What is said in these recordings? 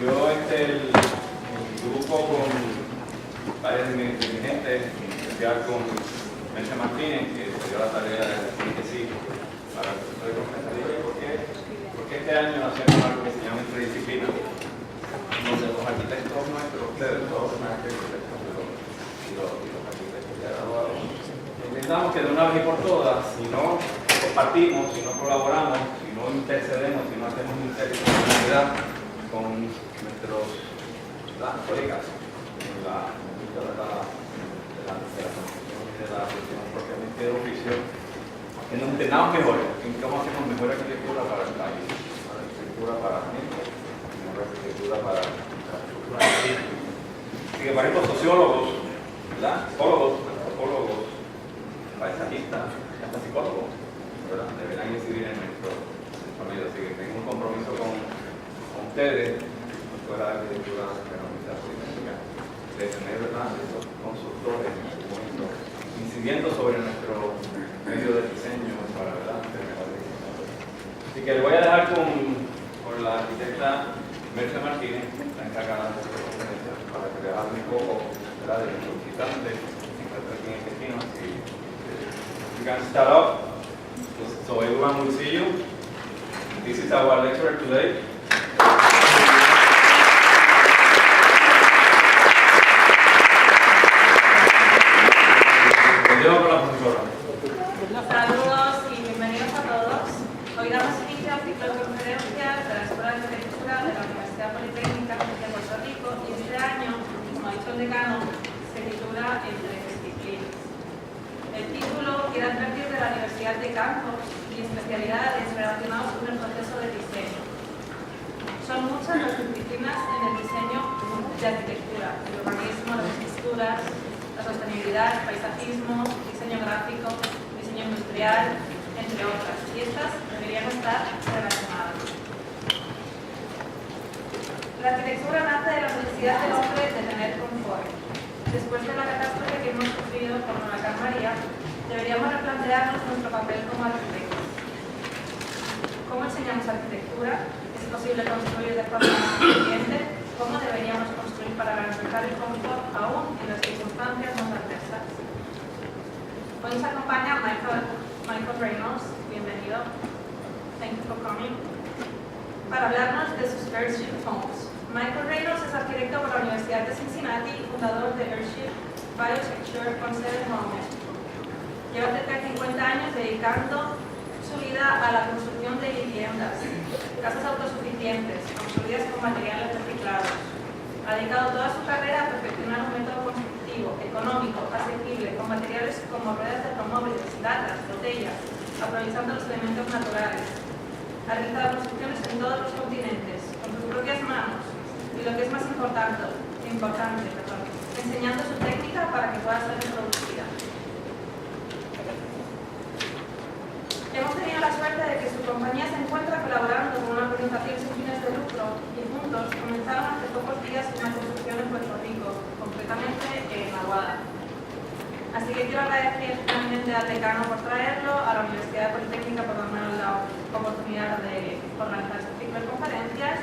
Yo el grupo con varias de mis dirigentes, en especial con Conferencia Martínez, que se dio la tarea de decir que sí para el proceso de conferencia. Porque este año hacemos algo que se llama interdisciplina, donde los arquitectos nuestros, ustedes, todos los arquitectos y los arquitectos ya graduados, intentamos que de una vez y por todas, si no compartimos, si no colaboramos, si no intercedemos, si no hacemos interdisciplinaridad con nuestros colegas en la gestión propiamente de oficio, que nos entendamos mejor en cómo hacemos mejor arquitectura para el país, mejor arquitectura para la gente, mejor arquitectura para la infraestructura. Así que para estos sociólogos, psicólogos, antropólogos, paisajistas, hasta psicólogos, ¿verdad? Deberán incidir en nuestro medio. Así que tengo un compromiso con ustedes, fuera de arquitectura, de tener, ¿verdad?, esos consultores en este momento incidiendo sobre nuestro medio de diseño para, ¿verdad?, terminar el diseño. Así que le voy a dejar con la arquitecta Merce Martínez, la encargada de esta conferencia, para que le hable un poco, ¿verdad?, de nuestros visitantes, se encuentra aquí en el destino. Así you can start up. So everyone will see you. This is our lecturer today. Saludos y bienvenidos a todos. Hoy damos inicio al ciclo de conferencias de la Escuela de Arquitectura de la Universidad Politécnica de Puerto Rico y este año, como ha dicho el decano, se titula Entre disciplinas. El título quiere advertir de la diversidad de campos y especialidades relacionados con el proceso de diseño. Son muchas las disciplinas en el diseño de arquitectura: el urbanismo, las estructuras, la sostenibilidad, paisajismo, diseño gráfico, diseño industrial, entre otras, y estas deberían estar relacionadas. La arquitectura nace de la necesidad del hombre de tener confort. Después de la catástrofe que hemos sufrido con el huracán María, deberíamos replantearnos nuestro papel como arquitectos. ¿Cómo enseñamos arquitectura? ¿Es posible construir de forma eficiente? ¿Cómo deberíamos construir para garantizar el confort aún en las circunstancias más adversas? Hoy nos acompaña Michael Reynolds, bienvenido. Thank you for coming. Para hablarnos de sus Earthship homes. Michael Reynolds es arquitecto por la Universidad de Cincinnati y fundador de Earthship Biotecture con sede en Nuevo México. Lleva cerca de 50 años dedicando su vida a la construcción de viviendas, casas autosuficientes, construidas con materiales reciclados. Ha dedicado toda su carrera a perfeccionar un método constructivo, económico, asequible, con materiales como ruedas de automóviles, latas, botellas, aprovechando los elementos naturales. Ha realizado construcciones en todos los continentes, con sus propias manos, y lo que es más importante, enseñando su técnica para que pueda ser reproducida. Hemos tenido la suerte de que su compañía se encuentra colaborando con una organización sin fines de lucro y juntos comenzaron hace pocos días una construcción en Puerto Rico, concretamente en Aguada. Así que quiero agradecer finalmente al decano por traerlo, a la Universidad Politécnica por darme la oportunidad de organizar este ciclo de conferencias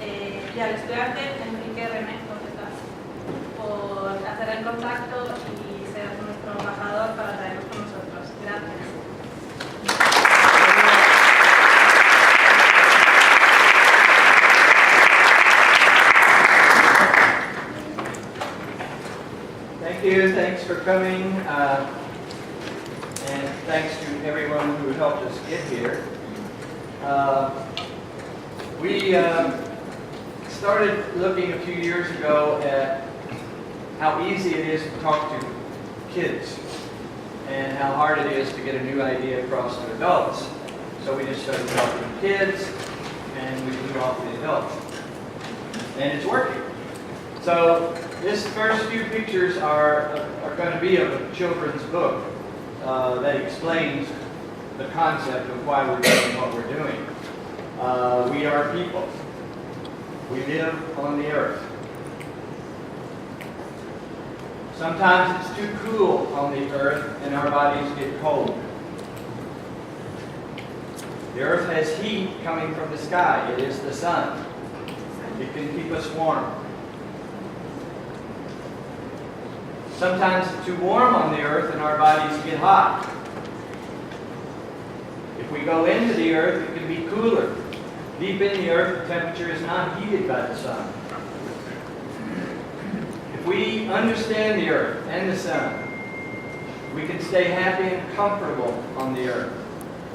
y al estudiante Enrique René por hacer el contacto y ser nuestro embajador para traernos con nosotros. Gracias. Thanks for coming, and thanks to everyone who helped us get here. We started looking a few years ago at how easy it is to talk to kids and how hard it is to get a new idea across to adults. So we just started talking to kids and we moved off to the adults. And it's working. So this first few pictures are going to be of a children's book that explains the concept of why we're doing what we're doing. We are people. We live on the earth. Sometimes it's too cool on the earth and our bodies get cold. The earth has heat coming from the sky. It is the sun. It can keep us warm. Sometimes it's too warm on the earth and our bodies get hot. If we go into the earth, it can be cooler. Deep in the earth, the temperature is not heated by the sun. If we understand the earth and the sun, we can stay happy and comfortable on the earth.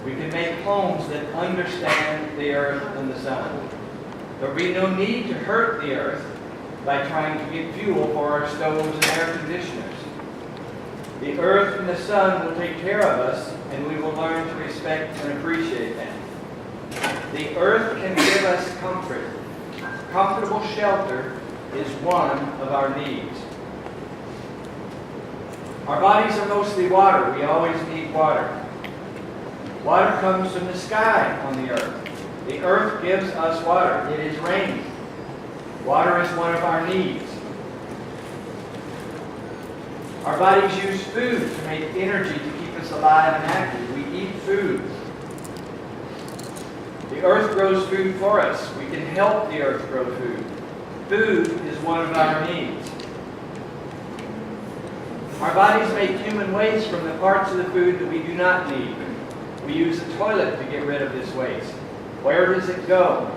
We can make homes that understand the earth and the sun. There will be no need to hurt the earth by trying to get fuel for our stoves and air conditioners. The earth and the sun will take care of us, and we will learn to respect and appreciate them. The earth can give us comfort. Comfortable shelter is one of our needs. Our bodies are mostly water. We always need water. Water comes from the sky on the earth. The earth gives us water. It is raining. Water is one of our needs. Our bodies use food to make energy to keep us alive and active. We eat food. The earth grows food for us. We can help the earth grow food. Food is one of our needs. Our bodies make human waste from the parts of the food that we do not need. We use a toilet to get rid of this waste. Where does it go?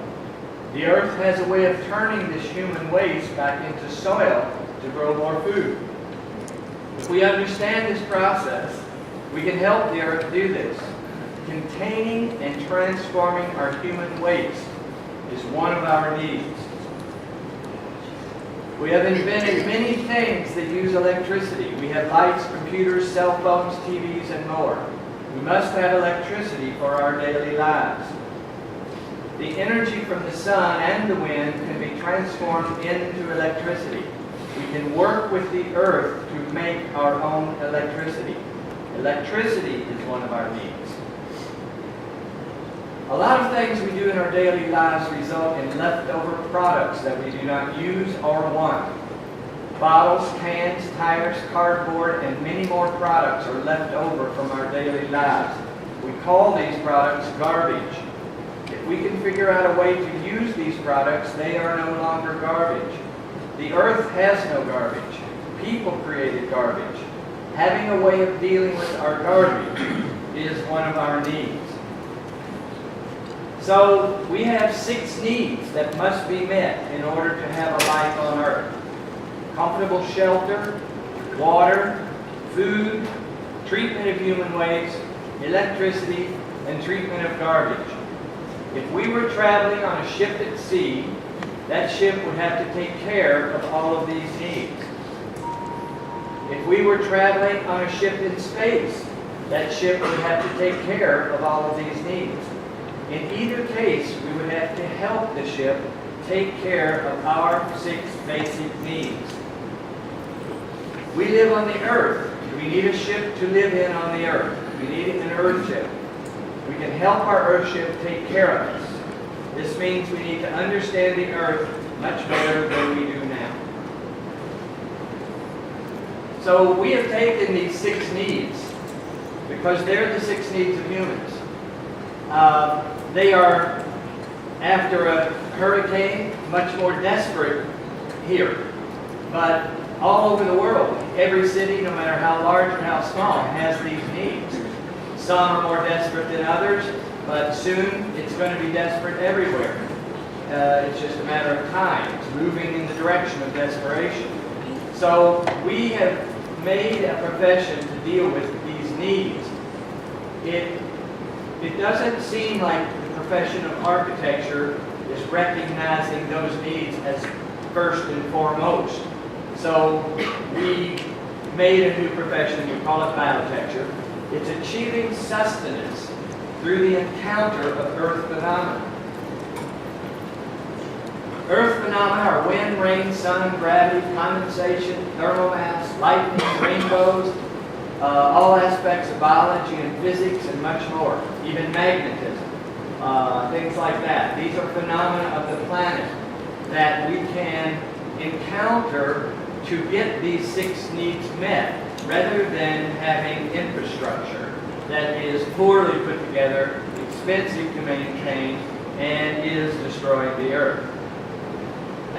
The earth has a way of turning this human waste back into soil to grow more food. If we understand this process, we can help the earth do this. Containing and transforming our human waste is one of our needs. We have invented many things that use electricity. We have lights, computers, cell phones, TVs, and more. We must have electricity for our daily lives. The energy from the sun and the wind can be transformed into electricity. We can work with the earth to make our own electricity. Electricity is one of our needs. A lot of things we do in our daily lives result in leftover products that we do not use or want. Bottles, cans, tires, cardboard, and many more products are left over from our daily lives. We call these products garbage. If we can figure out a way to use these products, they are no longer garbage. The earth has no garbage. People created garbage. Having a way of dealing with our garbage is one of our needs. So we have 6 needs that must be met in order to have a life on earth. Comfortable shelter, water, food, treatment of human waste, electricity, and treatment of garbage. If we were traveling on a ship at sea, that ship would have to take care of all of these needs. If we were traveling on a ship in space, that ship would have to take care of all of these needs. In either case, we would have to help the ship take care of our 6 basic needs. We live on the earth. We need a ship to live in on the earth. We need an Earthship. We can help our Earthship take care of us. This means we need to understand the earth much better than we do now. So we have taken these 6 needs because they're the 6 needs of humans. They are, after a hurricane, much more desperate here. But all over the world, every city, no matter how large or how small, has these needs. Some are more desperate than others, but soon it's going to be desperate everywhere. It's just a matter of time. It's moving in the direction of desperation. So we have made a profession to deal with these needs. It doesn't seem like the profession of architecture is recognizing those needs as first and foremost. So we made a new profession, we call it biotecture. It's achieving sustenance through the encounter of earth phenomena. Earth phenomena are wind, rain, sun, gravity, condensation, thermal mass, lightning, rainbows, all aspects of biology and physics and much more, even magnetism, things like that. These are phenomena of the planet that we can encounter to get these 6 needs met, rather than having infrastructure that is poorly put together, expensive to maintain, and is destroying the earth.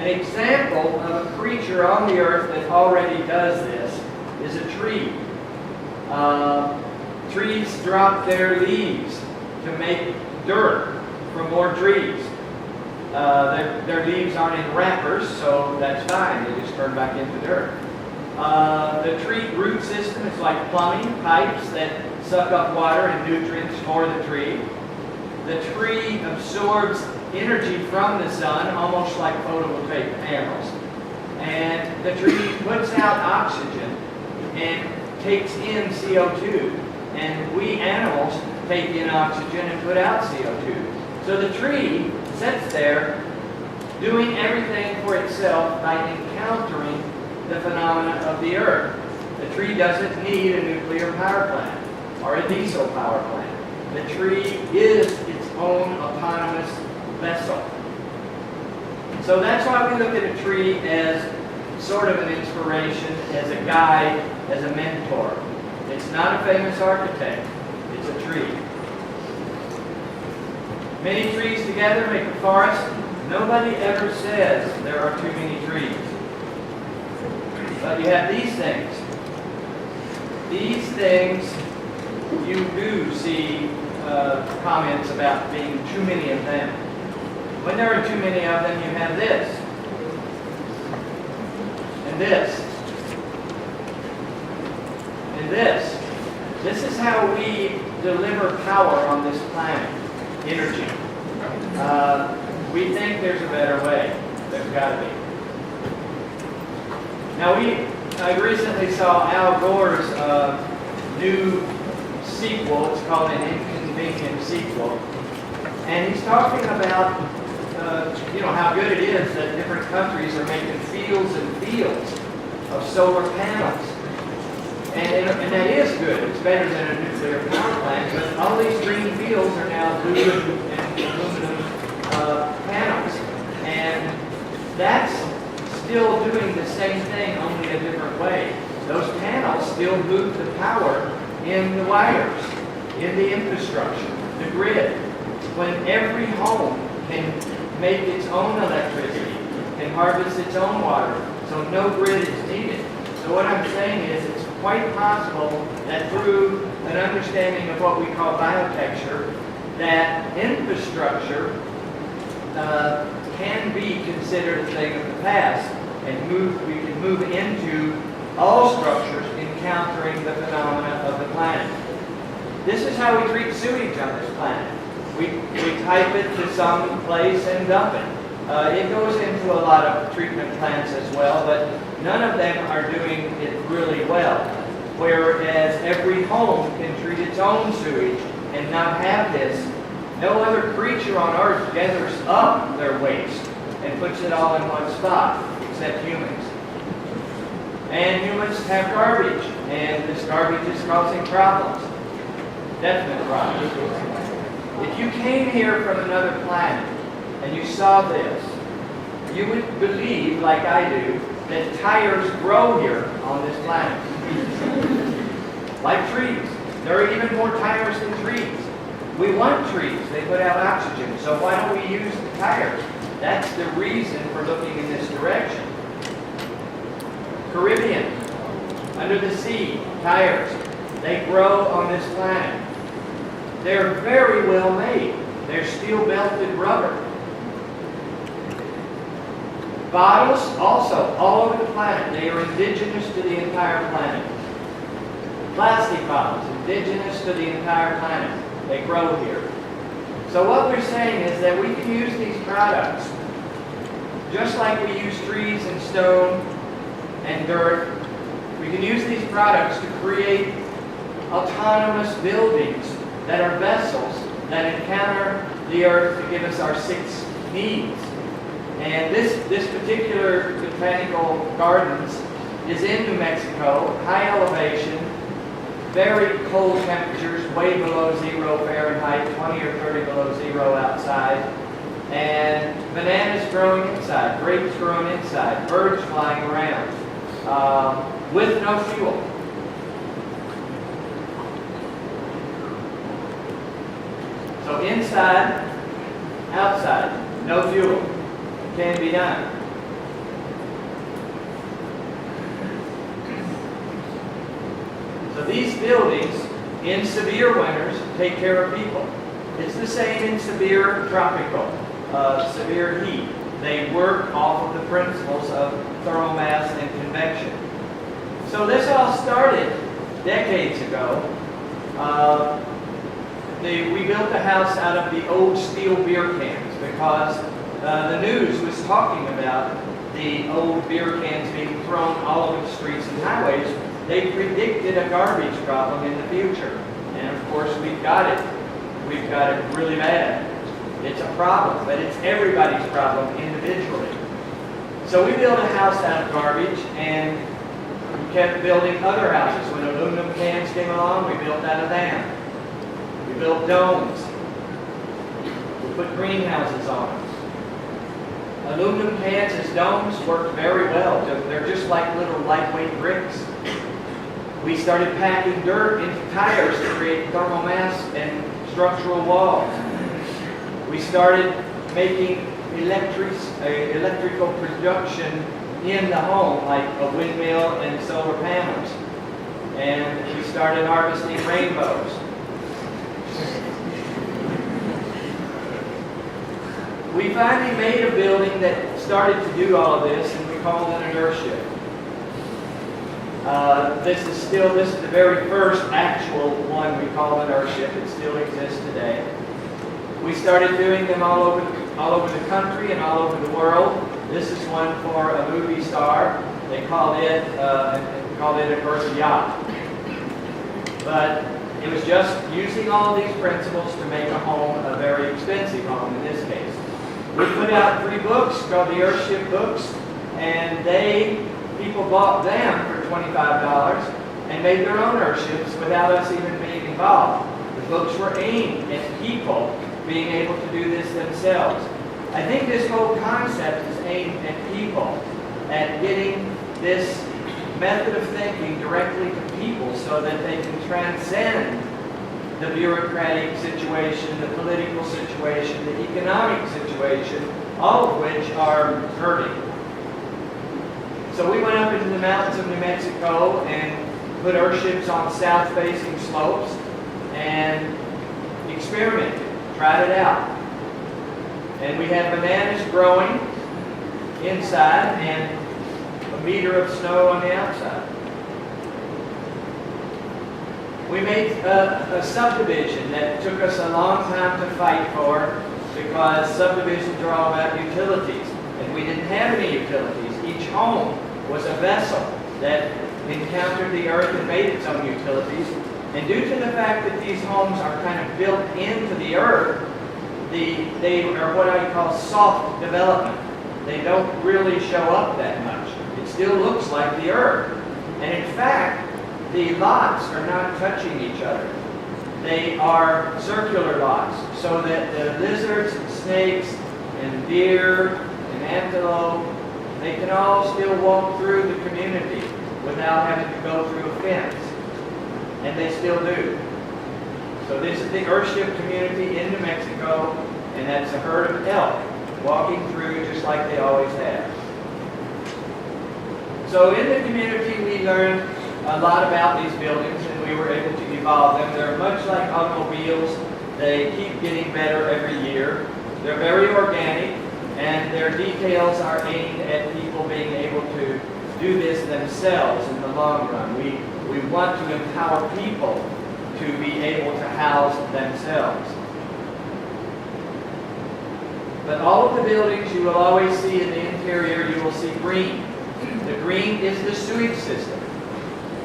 An example of a creature on the earth that already does this is a tree. Trees drop their leaves to make dirt for more trees. Their leaves aren't in wrappers, so that's fine. They just turn back into dirt. The tree root system is like plumbing pipes that suck up water and nutrients for the tree. The tree absorbs energy from the sun, almost like photovoltaic panels. And the tree puts out oxygen and takes in CO2. And we animals take in oxygen and put out CO2. So the tree sits there doing everything for itself by encountering the phenomena of the earth. The tree doesn't need a nuclear power plant or a diesel power plant. The tree is its own autonomous vessel. So that's why we look at a tree as sort of an inspiration, as a guide, as a mentor. It's not a famous architect, it's a tree. Many trees together make a forest. Nobody ever says there are too many trees. But you have these things. These things, you do see comments about being too many of them. When there are too many of them, you have this. And this. And this. This is how we deliver power on this planet. Energy. We think there's a better way. There's got to be. Now I recently saw Al Gore's new sequel. It's called An Inconvenient Sequel. And he's talking about how good it is that different countries are making fields and fields of solar panels. And that is good. It's better than a nuclear power plant. But all these green fields are now blue and aluminum panels. And that's still doing the same thing, only a different way. Those panels still move the power in the wires, in the infrastructure, the grid. When every home can make its own electricity, can harvest its own water, so no grid is needed. So what I'm saying is it's quite possible that through an understanding of what we call biotecture, that infrastructure can be considered a thing of the past, and we can move into all structures encountering the phenomena of the planet. This is how we treat sewage on this planet. We type it to some place and dump it. It goes into a lot of treatment plants as well, but none of them are doing it really well. Whereas every home can treat its own sewage and not have this. No other creature on earth gathers up their waste and puts it all in one spot, except humans. And humans have garbage, and this garbage is causing problems. Definite problems. If you came here from another planet and you saw this, you would believe, like I do, that tires grow here on this planet. Like trees. There are even more tires than trees. We want trees. They put out oxygen. So why don't we use the tires? That's the reason for looking in this direction. Caribbean. Under the sea, tires. They grow on this planet. They're very well made. They're steel-belted rubber. Bottles, also, all over the planet. They are indigenous to the entire planet. Plastic bottles, indigenous to the entire planet. They grow here. So what we're saying is that we can use these products just like we use trees and stone and dirt. We can use these products to create autonomous buildings that are vessels that encounter the earth to give us our 6 needs. And this particular botanical gardens is in New Mexico, high elevation, very cold temperatures, way below 0 Fahrenheit, 20 or 30 below 0 outside, and bananas growing inside, grapes growing inside, birds flying around, with no fuel. So inside, outside, no fuel. Can be done. these buildings, in severe winters, take care of people. It's the same in severe tropical, severe heat. They work off of the principles of thermal mass and convection. So this all started decades ago. We built the house out of the old steel beer cans because the news was talking about the old beer cans being thrown all over the streets and highways. They predicted a garbage problem in the future. And of course, we've got it. We've got it really bad. It's a problem, but it's everybody's problem individually. So we built a house out of garbage, and we kept building other houses. When aluminum cans came along, we built out of them. We built domes. We put greenhouses on them. Aluminum cans as domes worked very well. They're just like little lightweight bricks. We started packing dirt into tires to create thermal mass and structural walls. We started making electrical production in the home, like a windmill and solar panels. And we started harvesting rainbows. We finally made a building that started to do all of this, and we called it an Earthship. This is the very first actual one we call an Earthship. It still exists today. We started doing them all over the country and all over the world. This is one for a movie star. They called it an Earth yacht. But it was just using all these principles to make a home a very expensive home in this case. We put out 3 books called the Earthship books, and people bought them for $25 and made their own Earthships without us even being involved. The books were aimed at people being able to do this themselves. I think this whole concept is aimed at people, at getting this method of thinking directly to people so that they can transcend the bureaucratic situation, the political situation, the economic situation, all of which are hurting. So we went up into the mountains of New Mexico and put Earthships on south-facing slopes and experimented, tried it out. And we had bananas growing inside and a meter of snow on the outside. We made a subdivision that took us a long time to fight for because subdivisions are all about utilities, and we didn't have any utilities. Each home was a vessel that encountered the earth and made its own utilities. And due to the fact that these homes are kind of built into the earth, they are what I call soft development. They don't really show up that much. It still looks like the earth. And in fact, the lots are not touching each other. They are circular lots, so that the lizards and snakes and deer and antelope, they can all still walk through the community without having to go through a fence. And they still do. So this is the Earthship community in New Mexico, and that's a herd of elk walking through just like they always have. So in the community we learned a lot about these buildings, and we were able to evolve them. They're much like automobiles. They keep getting better every year. They're very organic, and their details are aimed at people being able to do this themselves in the long run. We want to empower people to be able to house themselves. But all of the buildings you will always see in the interior, you will see green. The green is the sewage system.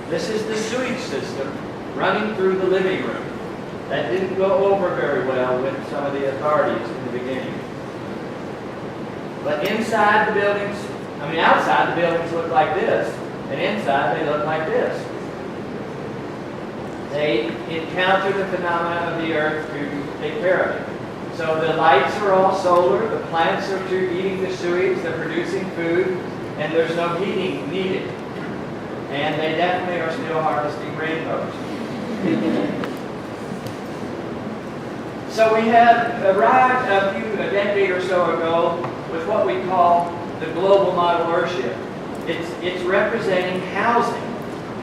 This is the sewage system running through the living room. That didn't go over very well with some of the authorities in the beginning. But inside the buildings, outside the buildings look like this, and inside they look like this. They encounter the phenomena of the earth to take care of it. So the lights are all solar, the plants are eating the sewage, they're producing food, and there's no heating needed. And they definitely are still harvesting rainbows. So we have arrived a decade or so ago with what we call the global model Earthship. It's representing housing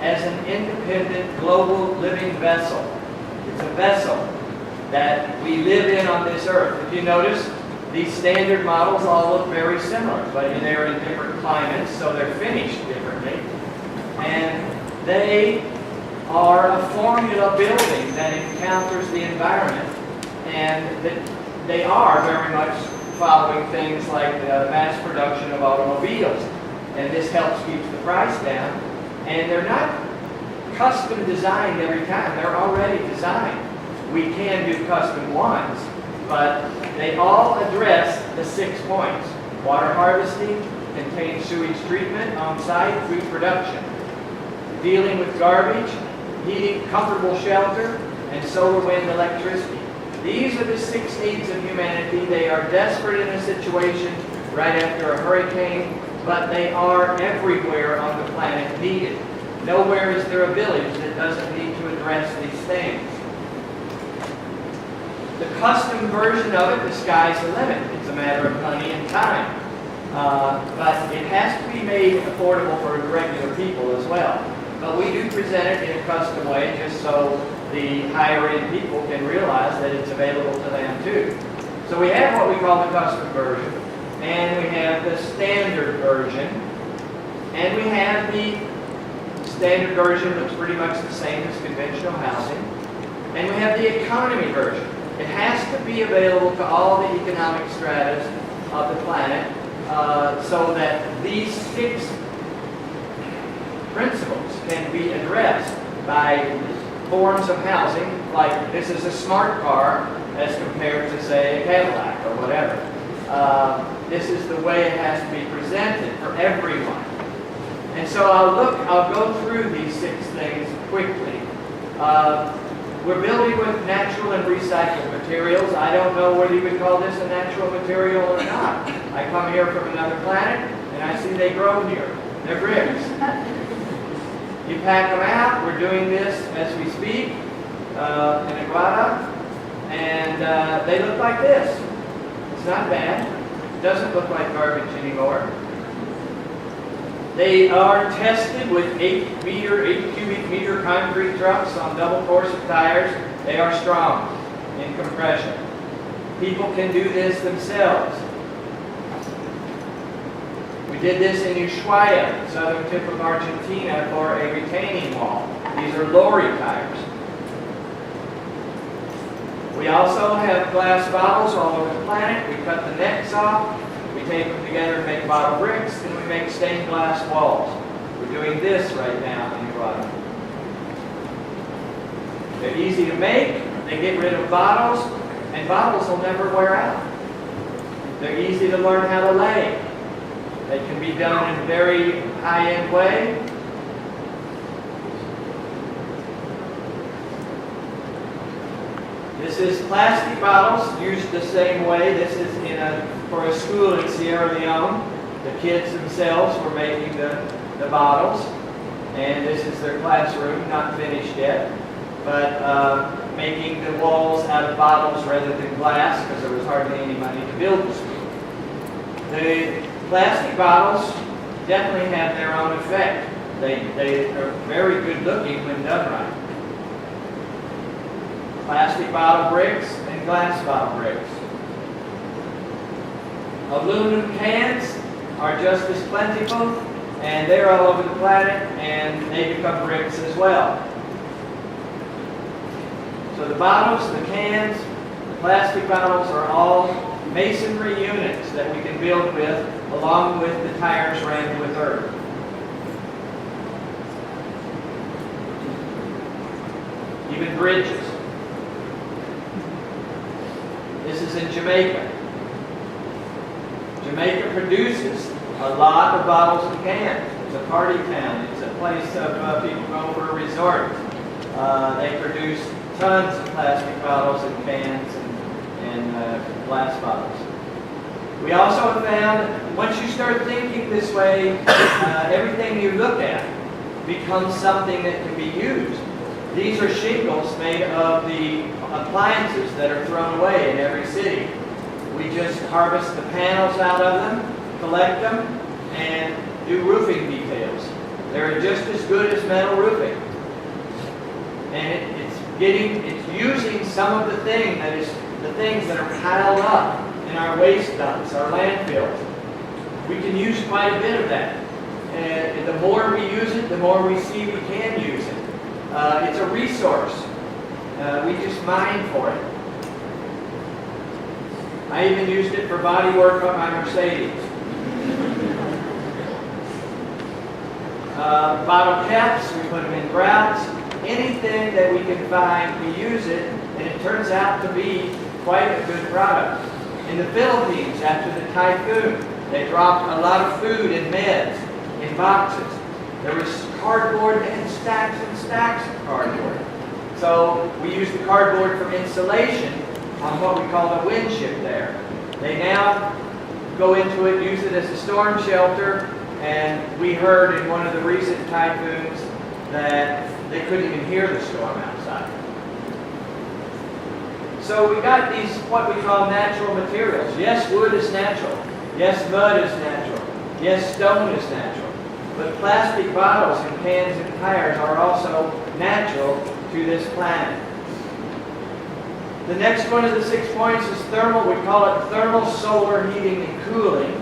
as an independent global living vessel. It's a vessel that we live in on this earth. If you notice, these standard models all look very similar, but they're in different climates, so they're finished differently. And they are a formula building that encounters the environment, and that they are very much following things like the mass production of automobiles. And this helps keep the price down. And they're not custom designed every time. They're already designed. We can do custom ones, but they all address the 6 points. Water harvesting, contained sewage treatment on site, food production. Dealing with garbage, heating, comfortable shelter, and solar wind electricity. These are the 6 needs of humanity. They are desperate in a situation right after a hurricane, but they are everywhere on the planet needed. Nowhere is there a village that doesn't need to address these things. The custom version of it, the sky's the limit. It's a matter of money and time. But it has to be made affordable for regular people as well. But we do present it in a custom way just so the higher-end people can realize that it's available to them too. So we have what we call the custom version, and we have the standard version, and we have the standard version looks pretty much the same as conventional housing, and we have the economy version. It has to be available to all the economic stratas of the planet so that these 6 principles can be addressed by forms of housing, like this is a smart car as compared to, say, a Cadillac or whatever. This is the way it has to be presented for everyone. And so I'll go through these 6 things quickly. We're building with natural and recycled materials. I don't know whether you would call this a natural material or not. I come here from another planet and I see they grow here. They're bricks. You pack them out. We're doing this as we speak in Aguada, and they look like this. It's not bad. It doesn't look like garbage anymore. They are tested with 8 cubic meter concrete trucks on double course of tires. They are strong in compression. People can do this themselves. We did this in Ushuaia, the southern tip of Argentina, for a retaining wall. These are lorry tires. We also have glass bottles all over the planet. We cut the necks off. We tape them together and make bottle bricks, and we make stained glass walls. We're doing this right now in Aguada. They're easy to make. They get rid of bottles, and bottles will never wear out. They're easy to learn how to lay. They can be done in a very high-end way. This is plastic bottles used the same way. This is for a school in Sierra Leone. The kids themselves were making the bottles, and this is their classroom, not finished yet, but making the walls out of bottles rather than glass because there was hardly any money to build the school. The plastic bottles definitely have their own effect. They are very good looking when done right. Plastic bottle bricks and glass bottle bricks. Aluminum cans are just as plentiful, and they're all over the planet, and they become bricks as well. So the bottles, the cans, the plastic bottles are all masonry units that we can build with, along with the tires rammed with earth. Even bridges. This is in Jamaica. Jamaica produces a lot of bottles and cans. It's a party town. It's a place of people go for a resort. They produce tons of plastic bottles and cans and glass bottles. We also have found, once you start thinking this way, everything you look at becomes something that can be used. These are shingles made of the appliances that are thrown away in every city. We just harvest the panels out of them, collect them, and do roofing details. They're just as good as metal roofing. And it's using some of the things that are piled up in our waste dumps, our landfills. We can use quite a bit of that. And the more we use it, the more we see we can use it. It's a resource. We just mine for it. I even used it for body work on my Mercedes. Bottle caps, we put them in grouts. Anything that we can find, we use it, and it turns out to be quite a good product. In the Philippines, after the typhoon, they dropped a lot of food and meds in boxes. There was cardboard and stacks of cardboard. So we use the cardboard for insulation on what we call the Earthship there. They now go into it, use it as a storm shelter, and we heard in one of the recent typhoons that they couldn't even hear the storm outside. So we got these, what we call natural materials. Yes, wood is natural. Yes, mud is natural. Yes, stone is natural. But plastic bottles and cans and tires are also natural to this planet. The next one of the 6 points is thermal. We call it thermal solar heating and cooling.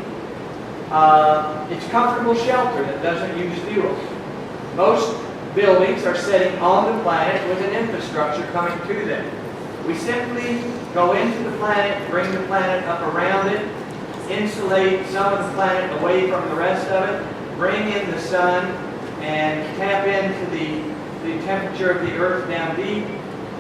It's comfortable shelter that doesn't use fuel. Most buildings are sitting on the planet with an infrastructure coming to them. We simply go into the planet, bring the planet up around it, insulate some of the planet away from the rest of it, bring in the sun, and tap into the temperature of the earth down deep,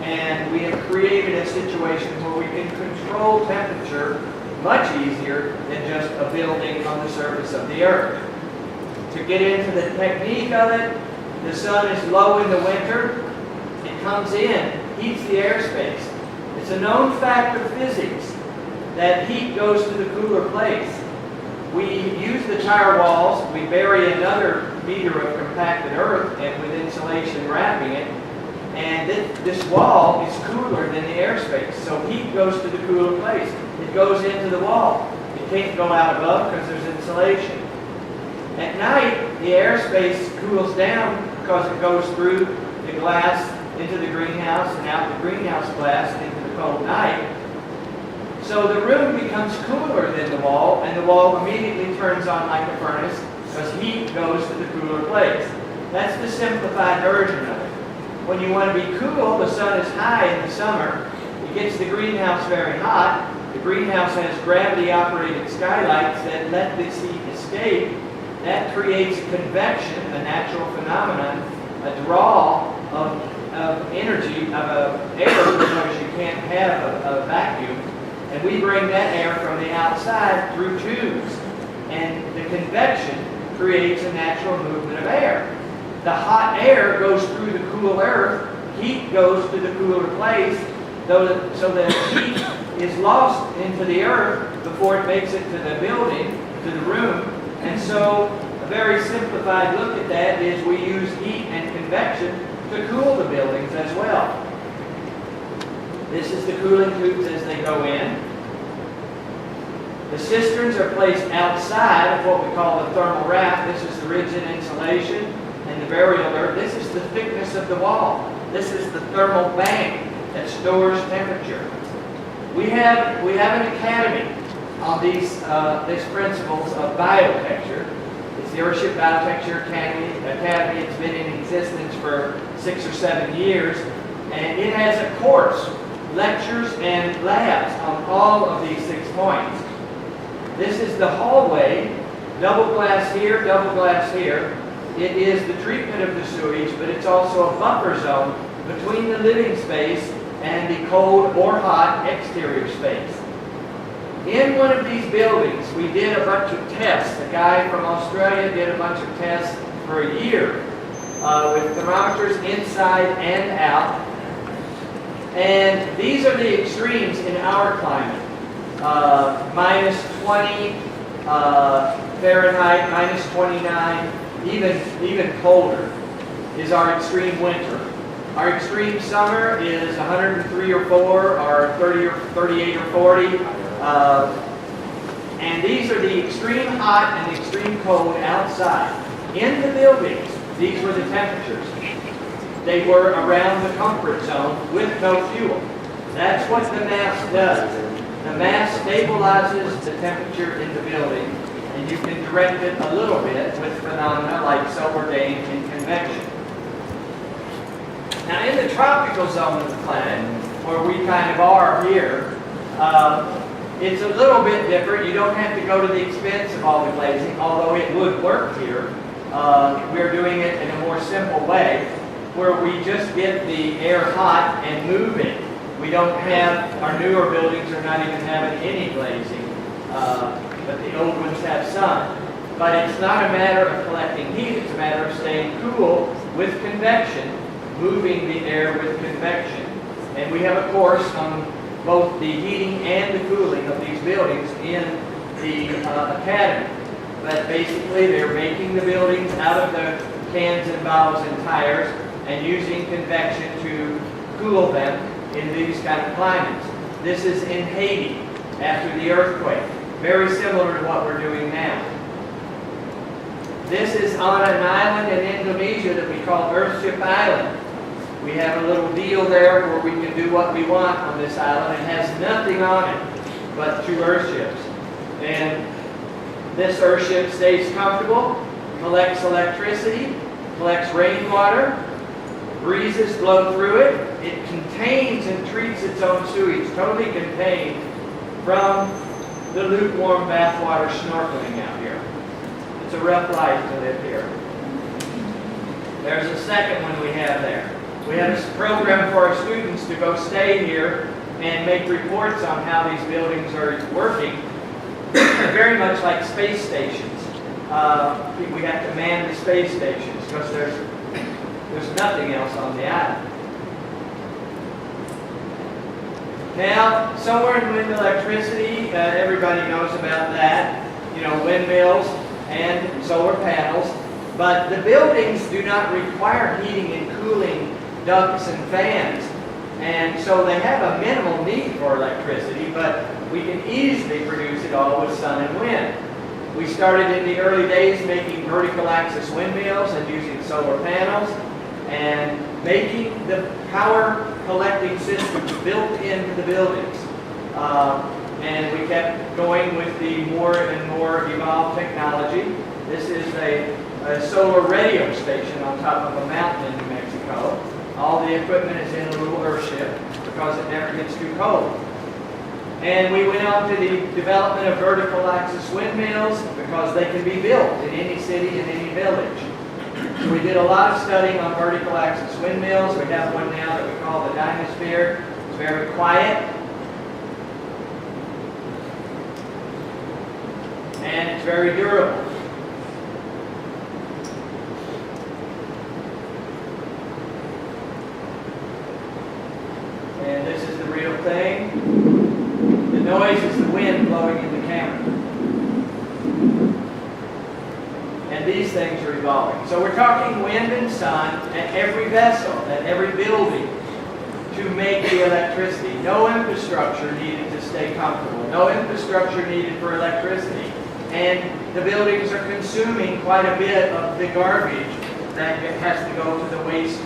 and we have created a situation where we can control temperature much easier than just a building on the surface of the earth. To get into the technique of it, the sun is low in the winter. It comes in, heats the airspace. It's a known fact of physics that heat goes to the cooler place. We use the tire walls, we bury another meter of compacted earth and with insulation wrapping it, and this wall is cooler than the airspace. So heat goes to the cooler place. It goes into the wall. It can't go out above because there's insulation. At night, the airspace cools down because it goes through the glass into the greenhouse and out the greenhouse glass into the cold night. So the room becomes cooler than the wall, and the wall immediately turns on like a furnace because heat goes to the cooler place. That's the simplified version of it. When you want to be cool, the sun is high in the summer. It gets the greenhouse very hot. The greenhouse has gravity-operated skylights that let this heat escape. That creates convection, a natural phenomenon, a draw of energy, of air, because you can't have a vacuum. And we bring that air from the outside through tubes. And the convection creates a natural movement of air. The hot air goes through the cool earth, heat goes to the cooler place, so that heat is lost into the earth before it makes it to the building, to the room. And so a very simplified look at that is we use heat and convection to cool the buildings as well. This is the cooling tubes as they go in. The cisterns are placed outside of what we call the thermal wrap. This is the rigid insulation and the burial earth. This is the thickness of the wall. This is the thermal bank that stores temperature. We have an academy on these principles of biotecture. It's the Earthship Biotecture Academy. It's been in existence for 6 or 7 years, and it has a course, lectures, and labs on all of these 6 points. This is the hallway, double glass here, double glass here. It is the treatment of the sewage, but it's also a buffer zone between the living space and the cold or hot exterior space. In one of these buildings, we did a bunch of tests. A guy from Australia did a bunch of tests for a year with thermometers inside and out. And these are the extremes in our climate. Minus 20 Fahrenheit, minus 29, even colder is our extreme winter. Our extreme summer is 103 or 4, or 30 or 38 or 40. And these are the extreme hot and the extreme cold outside. In the buildings, These were the temperatures. They were around the comfort zone with no fuel. That's what the mass does. The mass stabilizes the temperature in the building, and you can direct it a little bit with phenomena like solar gain and convection. Now, in the tropical zone of the planet, where we kind of are here, it's a little bit different. You don't have to go to the expense of all the glazing, although it would work here. We're doing it in a more simple way, where we just get the air hot and move it. We don't have, our newer buildings are not even having any glazing, but the old ones have some. But it's not a matter of collecting heat, it's a matter of staying cool with convection, moving the air with convection. And we have a course on both the heating and the cooling of these buildings in the academy. But basically they're making the buildings out of the cans and bottles and tires and using convection to cool them in these kind of climates. This is in Haiti after the earthquake. Very similar to what we're doing now. This is on an island in Indonesia that we call Earthship Island. We have a little deal there where we can do what we want on this island. It has nothing on it but 2 Earthships. And this Earthship stays comfortable, collects electricity, collects rainwater, breezes blow through it. It contains and treats its own sewage, totally contained from the lukewarm bathwater snorkeling out here. It's a rough life to live here. There's a second one we have there. We have a program for our students to go stay here and make reports on how these buildings are working. They're very much like space stations. We have to man the space stations because there's nothing else on the island. Now, somewhere in wind electricity, everybody knows about that. You know, windmills and solar panels. But the buildings do not require heating and cooling ducts and fans. And so they have a minimal need for electricity, but we can easily produce it all with sun and wind. We started in the early days making vertical axis windmills and using solar panels and making the power collecting systems built into the buildings. And we kept going with the more and more evolved technology. This is a solar radio station on top of a mountain in New Mexico. All the equipment is in a little Earthship because it never gets too cold. And we went on to the development of vertical axis windmills because they can be built in any city, in any village. So we did a lot of studying on vertical axis windmills. We have one now that we call the Dynasphere. It's very quiet. And it's very durable. And this is the real thing. The noise is the wind blowing in the camera. And these things are evolving. So we're talking wind and sun at every vessel, at every building to make the electricity. No infrastructure needed to stay comfortable. No infrastructure needed for electricity. And the buildings are consuming quite a bit of the garbage that has to go to the waste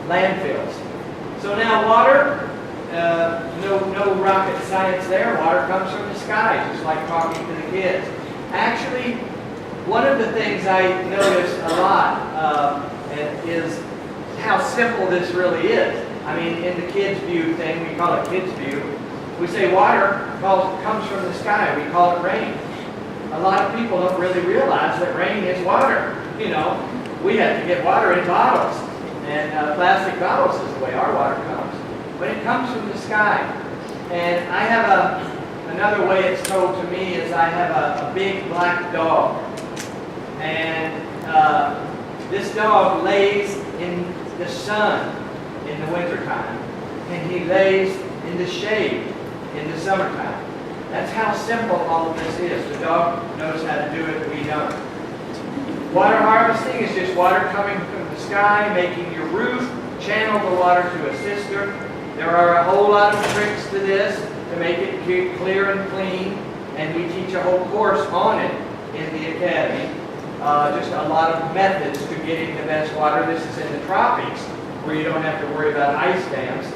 landfills. So now water, no rocket science there. Water comes from the sky, just like talking to the kids. Actually, one of the things I notice a lot is how simple this really is. I mean, in the kids' view thing, we call it kids' view. We say water comes from the sky. We call it rain. A lot of people don't really realize that rain is water. You know, we have to get water in bottles. And plastic bottles is the way our water comes. But it comes from the sky. And I have another way it's told to me is I have a big black dog. And this dog lays in the sun in the wintertime. And he lays in the shade in the summertime. That's how simple all of this is. The dog knows how to do it, we don't. Water harvesting is just water coming from the sky, making your roof channel the water to a cistern. There are a whole lot of tricks to this to make it clear and clean, and we teach a whole course on it in the academy. just a lot of methods to getting the best water. This is in the tropics, where you don't have to worry about ice dams.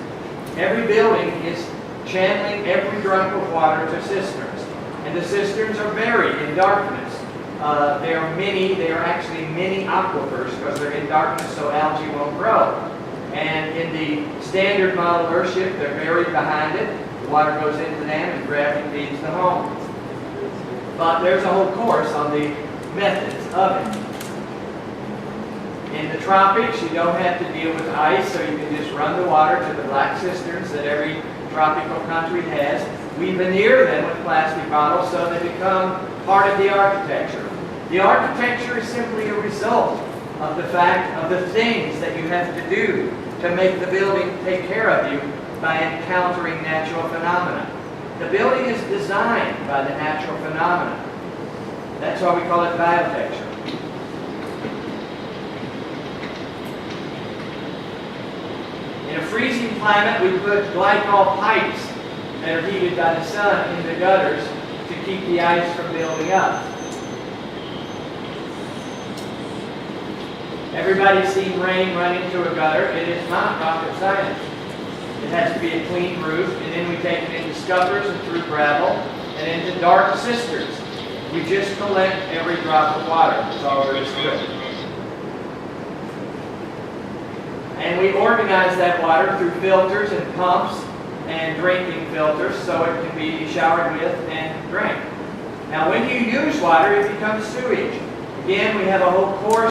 Every building is channeling every drop of water to cisterns. And the cisterns are buried in darkness. There are actually many aquifers because they're in darkness so algae won't grow. And in the standard model Earthship, they're buried behind it. The water goes into them and gravity feeds the home. But there's a whole course on the methods of it. In the tropics, you don't have to deal with ice, so you can just run the water to the black cisterns that every tropical country has. We veneer them with plastic bottles so they become part of the architecture. The architecture is simply a result of the fact of the things that you have to do to make the building take care of you by encountering natural phenomena. The building is designed by the natural phenomena. That's why we call it biotecture. In a freezing climate, we put glycol pipes that are heated by the sun in the gutters to keep the ice from building up. Everybody's seen rain run into a gutter. It is not rocket science. It has to be a clean roof, and then we take it into scuppers and through gravel and into dark cisterns. We just collect every drop of water. That's all there is to it. And we organize that water through filters and pumps and drinking filters so it can be showered with and drank. Now when you use water, it becomes sewage. Again, we have a whole course